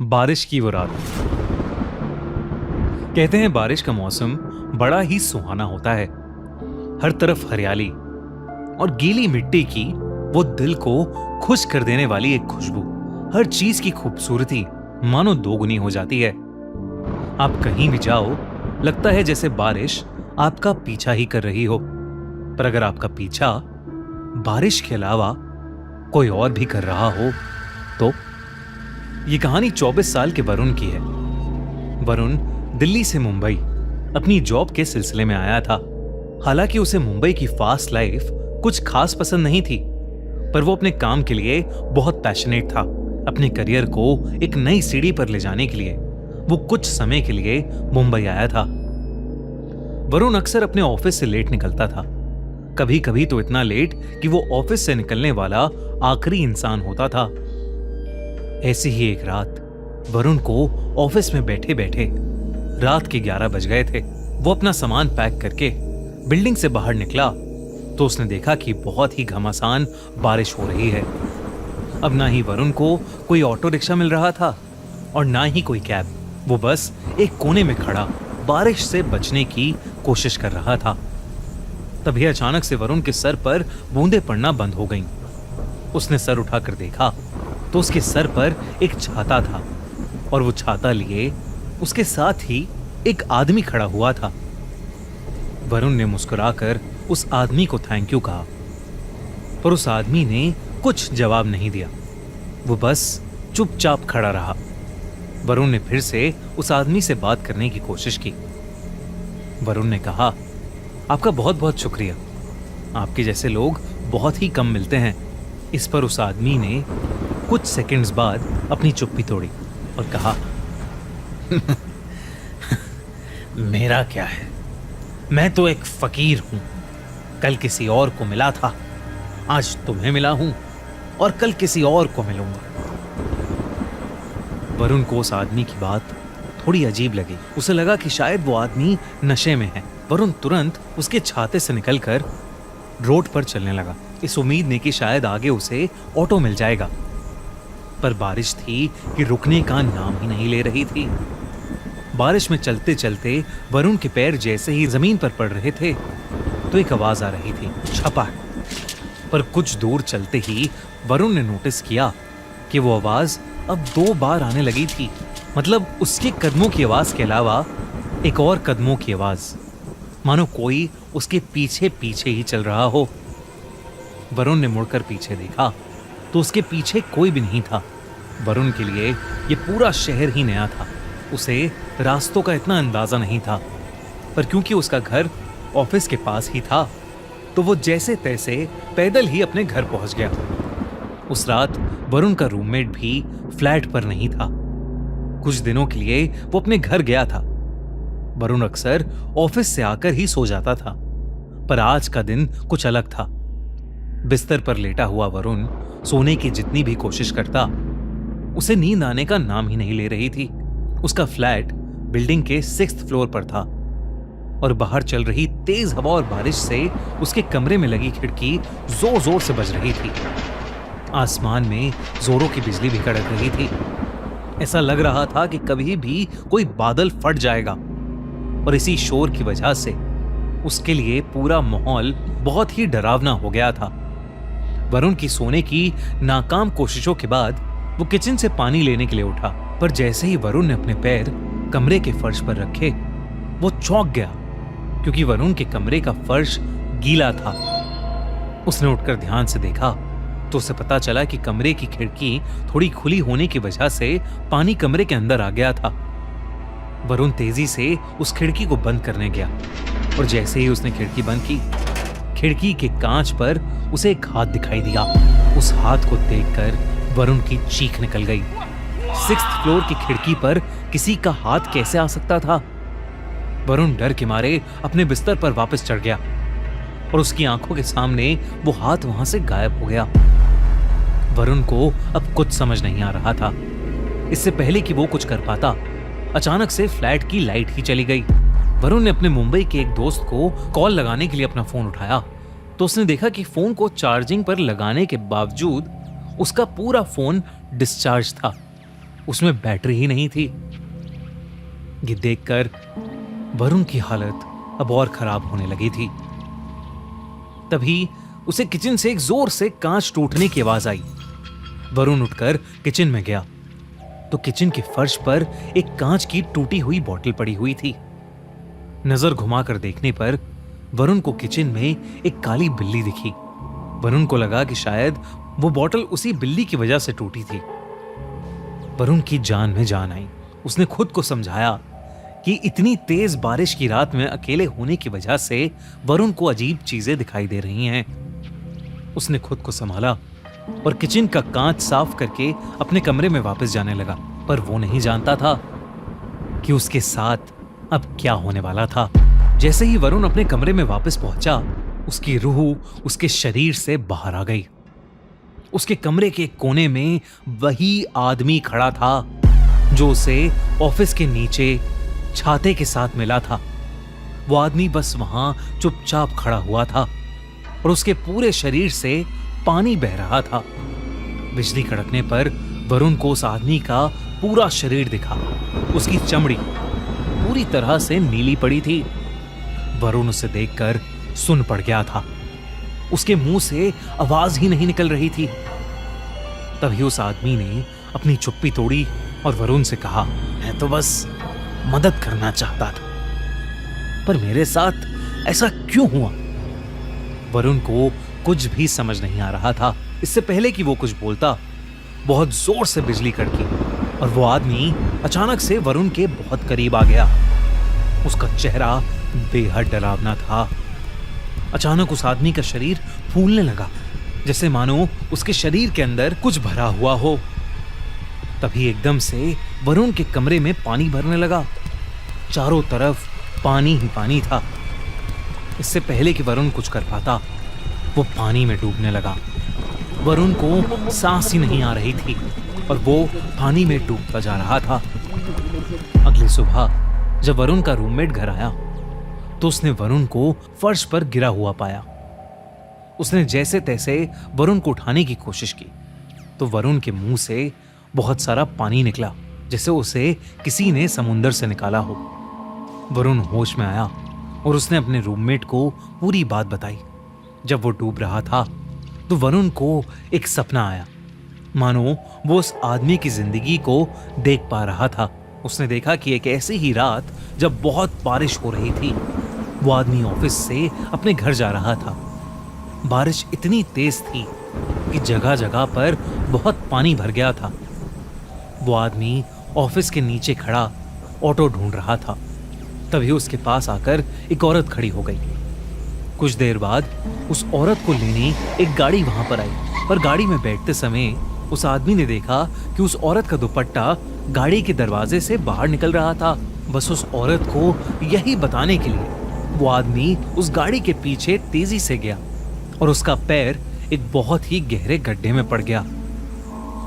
बारिश की वो रात। कहते हैं बारिश का मौसम बड़ा ही सुहाना होता है। हर तरफ हरियाली और गीली मिट्टी की वो दिल को खुश कर देने वाली एक खुशबू। हर चीज की खूबसूरती मानो दोगुनी हो जाती है। आप कहीं भी जाओ, लगता है जैसे बारिश आपका पीछा ही कर रही हो। पर अगर आपका पीछा बारिश के अलावा कोई और भी कर रहा हो तो? ये कहानी 24 साल के वरुण की है। वरुण दिल्ली से मुंबई अपनी जॉब के सिलसिले में आया था। हालांकि उसे मुंबई की फास्ट लाइफ कुछ खास पसंद नहीं थी, पर वो अपने काम के लिए बहुत पैशनेट था। अपने करियर को एक नई सीढ़ी पर ले जाने के लिए वो कुछ समय के लिए मुंबई आया था। वरुण अक्सर अपने ऑफिस से लेट निकलता था, कभी कभी तो इतना लेट कि वो ऑफिस से निकलने वाला आखिरी इंसान होता था। ऐसी ही एक रात वरुण को ऑफिस में बैठे बैठे रात के 11 बज गए थे। वो अपना सामान पैक करके बिल्डिंग से बाहर निकला तो उसने देखा कि बहुत ही घमासान बारिश हो रही है। अब ना ही वरुण को कोई ऑटो रिक्शा मिल रहा था और ना ही कोई कैब। वो बस एक कोने में खड़ा बारिश से बचने की कोशिश कर रहा था। तभी अचानक से वरुण के सर पर बूंदें पड़ना बंद हो गईं। उसने सर उठाकर देखा तो उसके सर पर एक छाता था और वो छाता लिए उसके साथ ही एक आदमी खड़ा हुआ था। वरुण ने मुस्कुराकर उस आदमी को थैंक यू कहा, पर उस आदमी ने कुछ जवाब नहीं दिया। वो बस चुपचाप खड़ा रहा। वरुण ने फिर से उस आदमी से बात करने की कोशिश की। वरुण ने कहा, आपका बहुत बहुत शुक्रिया, आपके जैसे लोग बहुत ही कम मिलते हैं। इस पर उस आदमी ने कुछ सेकंड्स बाद अपनी चुप्पी तोड़ी और कहा, मेरा क्या है, मैं तो एक फकीर हूं। कल किसी और को मिला था, आज तुम्हें मिला हूं और कल किसी और को मिलूंगा। वरुण को उस आदमी की बात थोड़ी अजीब लगी। उसे लगा कि शायद वो आदमी नशे में है। वरुण तुरंत उसके छाते से निकलकर रोड पर चलने लगा, इस उम्मीद में कि शायद आगे उसे ऑटो मिल जाएगा। पर बारिश थी कि रुकने का नाम ही नहीं ले रही थी। बारिश में चलते चलते वरुण के पैर जैसे ही जमीन पर पड़ रहे थे तो एक आवाज आ रही थी, छपा। पर कुछ दूर चलते ही वरुण ने नोटिस किया कि वो आवाज अब 2 बार आने लगी थी। मतलब उसके कदमों की आवाज के अलावा एक और कदमों की आवाज, मानो कोई उसके पीछे पीछे ही चल रहा हो। वरुण ने मुड़कर पीछे देखा तो उसके पीछे कोई भी नहीं था। वरुण के लिए ये पूरा शहर ही नया था। उसे रास्तों का इतना अंदाजा नहीं था, पर क्योंकि उसका घर ऑफिस के पास ही था तो वो जैसे तैसे पैदल ही अपने घर पहुंच गया। उस रात वरुण का रूममेट भी फ्लैट पर नहीं था। कुछ दिनों के लिए वो अपने घर गया था। वरुण अक्सर ऑफिस से आकर ही सो जाता था, पर आज का दिन कुछ अलग था। बिस्तर पर लेटा हुआ वरुण सोने की जितनी भी कोशिश करता, उसे नींद आने का नाम ही नहीं ले रही थी। उसका फ्लैट बिल्डिंग के 6th फ्लोर पर था और बाहर चल रही तेज हवा और बारिश से उसके कमरे में लगी खिड़की जोर जोर से बज रही थी। आसमान में जोरों की बिजली भी कड़क रही थी। ऐसा लग रहा था कि कभी भी कोई बादल फट जाएगा। और इसी शोर की वजह से उसके लिए पूरा माहौल बहुत ही डरावना हो गया था। वरुण की सोने की नाकाम कोशिशों के बाद वो किचन से पानी लेने के लिए उठा, पर जैसे ही वरुण ने अपने पैर कमरे के फर्श पर रखे वो चौंक गया, क्योंकि वरुण के कमरे का फर्श गीला था। उसने उठकर ध्यान से देखा तो उसे पता चला कि कमरे की खिड़की थोड़ी खुली होने की वजह से पानी कमरे के अंदर आ गया था। वरुण तेजी से उस खिड़की को बंद करने गया और जैसे ही उसने खिड़की बंद की, खिड़की के कांच पर उसे एक हाथ दिखाई दिया। उस हाथ को देखकर वरुण की चीख निकल गई। 6th फ्लोर की खिड़की पर किसी का हाथ कैसे आ सकता था? वरुण डर के मारे अपने बिस्तर पर वापस चढ़ गया और उसकी आंखों के सामने वो हाथ वहां से गायब हो गया। वरुण को अब कुछ समझ नहीं आ रहा था। इससे पहले कि वो कुछ कर पाता, अचानक से फ्लैट की लाइट ही चली गई। वरुण ने अपने मुंबई के एक दोस्त को कॉल लगाने के लिए अपना फोन उठाया तो उसने देखा कि फोन को चार्जिंग पर लगाने के बावजूद उसका पूरा फोन डिस्चार्ज था। उसमें बैटरी ही नहीं थी। ये देखकर वरुण की हालत अब और खराब होने लगी थी। तभी उसे किचन से एक जोर से कांच टूटने की आवाज आई। वरुण उठकर किचन में गया तो किचन के फर्श पर एक कांच की टूटी हुई बोतल पड़ी हुई थी। नजर घुमाकर देखने पर वरुण को किचन में एक काली बिल्ली दिखी। वरुण को लगा कि शायद वो बोतल उसी बिल्ली की वजह से टूटी थी। वरुण की जान में जान आई। उसने खुद को समझाया कि इतनी तेज बारिश की रात में अकेले होने की वजह से वरुण को अजीब चीजें दिखाई दे रही हैं। उसने खुद को संभाला और किचन का कांच साफ करके अपने कमरे में वापस जाने लगा। पर वो नहीं जानता था कि उसके साथ अब क्या होने वाला था। जैसे ही वरुण अपने कमरे में वापस पहुंचा, उसकी रूह उसके शरीर से बाहर आ गई। उसके कमरे के कोने में वही आदमी खड़ा था जो उसे ऑफिस के नीचे छाते के साथ मिला था। वो आदमी बस वहां चुपचाप खड़ा हुआ था और उसके पूरे शरीर से पानी बह रहा था। बिजली कड़कने पर वरुण को उस आदमी का पूरा शरीर दिखा। उसकी चमड़ी पूरी तरह से नीली पड़ी थी। वरुण उसे देखकर सुन पड़ गया था। उसके मुंह से आवाज ही नहीं निकल रही थी। तभी उस आदमी ने अपनी चुप्पी तोड़ी और वरुण से कहा, मैं तो बस मदद करना चाहता था, पर मेरे साथ ऐसा क्यों हुआ? वरुण को कुछ भी समझ नहीं आ रहा था। इससे पहले कि वो कुछ बोलता, बहुत जोर से बिजली कड़की और वो आदमी अचानक से वरुण के बहुत करीब आ गया। उसका चेहरा बेहद डरावना था। अचानक उस आदमी का शरीर फूलने लगा, जैसे मानो उसके शरीर के अंदर कुछ भरा हुआ हो। तभी एकदम से वरुण के कमरे में पानी भरने लगा। चारों तरफ पानी ही पानी था। इससे पहले कि वरुण कुछ कर पाता, वो पानी में डूबने लगा। वरुण को सांस ही नहीं आ रही थी और वो पानी में डूबता जा रहा था। अगली सुबह जब वरुण का रूममेट घर आया तो उसने वरुण को फर्श पर गिरा हुआ पाया। उसने जैसे तैसे वरुण को उठाने की कोशिश की तो वरुण के मुंह से बहुत सारा पानी निकला, जैसे उसे किसी ने समुंदर से निकाला हो। वरुण होश में आया और उसने अपने रूममेट को पूरी बात बताई। जब वो डूब रहा था तो वरुण को एक सपना आया, मानो वो उस आदमी की जिंदगी को देख पा रहा था। उसने देखा कि एक ऐसी ही रात जब बहुत बारिश हो रही थी, वो आदमी ऑफिस से अपने घर जा रहा था। बारिश इतनी तेज थी कि जगह जगह पर बहुत पानी भर गया था। वो आदमी ऑफिस के नीचे खड़ा ऑटो ढूंढ रहा था। तभी उसके पास आकर एक औरत खड़ी हो गई। कुछ देर बाद उस औरत को लेने एक गाड़ी वहां पर आई, पर गाड़ी में बैठते समय उस आदमी ने देखा कि उस औरत का दुपट्टा गाड़ी के दरवाजे से बाहर निकल रहा था। बस उस औरत को यही बताने के लिए वो आदमी उस गाड़ी के पीछे तेजी से गया और उसका पैर एक बहुत ही गहरे गड्ढे में पड़ गया।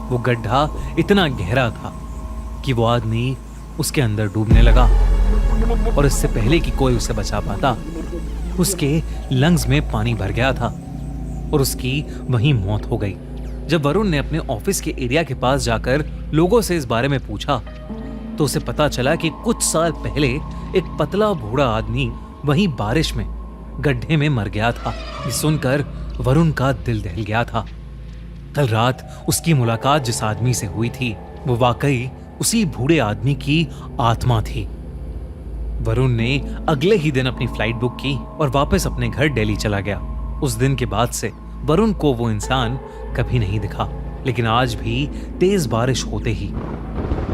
वो गड्ढा इतना गहरा था कि वो आदमी उसके अंदर डूबने लगा और इससे पहले कि कोई उसे बचा पाता, उसके लंग्स में पानी भर गया था और उसकी वहीं मौत हो गई। जब वरुण ने अपने ऑफिस के एरिया के पास जाकर लोगों से इस बारे में पूछा तो उसे पता चला कि कुछ साल पहले एक पतला बूढ़ा आदमी वहीं बारिश में गड्ढे में मर गया था। ये सुनकर वरुण का दिल दहल गया था। कल रात उसकी मुलाकात जिस आदमी से हुई थी वो वाकई उसी बूढ़े आदमी की आत्मा थी। वरुण ने अगले ही दिन अपनी फ्लाइट बुक की और वापस अपने घर दिल्ली चला गया। उस दिन के बाद से वरुण को वो इंसान कभी नहीं दिखा, लेकिन आज भी तेज बारिश होते ही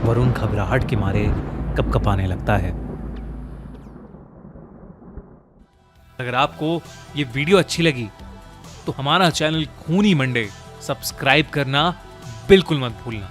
वरुण घबराहट के मारे कपकपाने लगता है। अगर आपको ये वीडियो अच्छी लगी तो हमारा चैनल खूनी मंडे सब्सक्राइब करना बिल्कुल मत भूलना।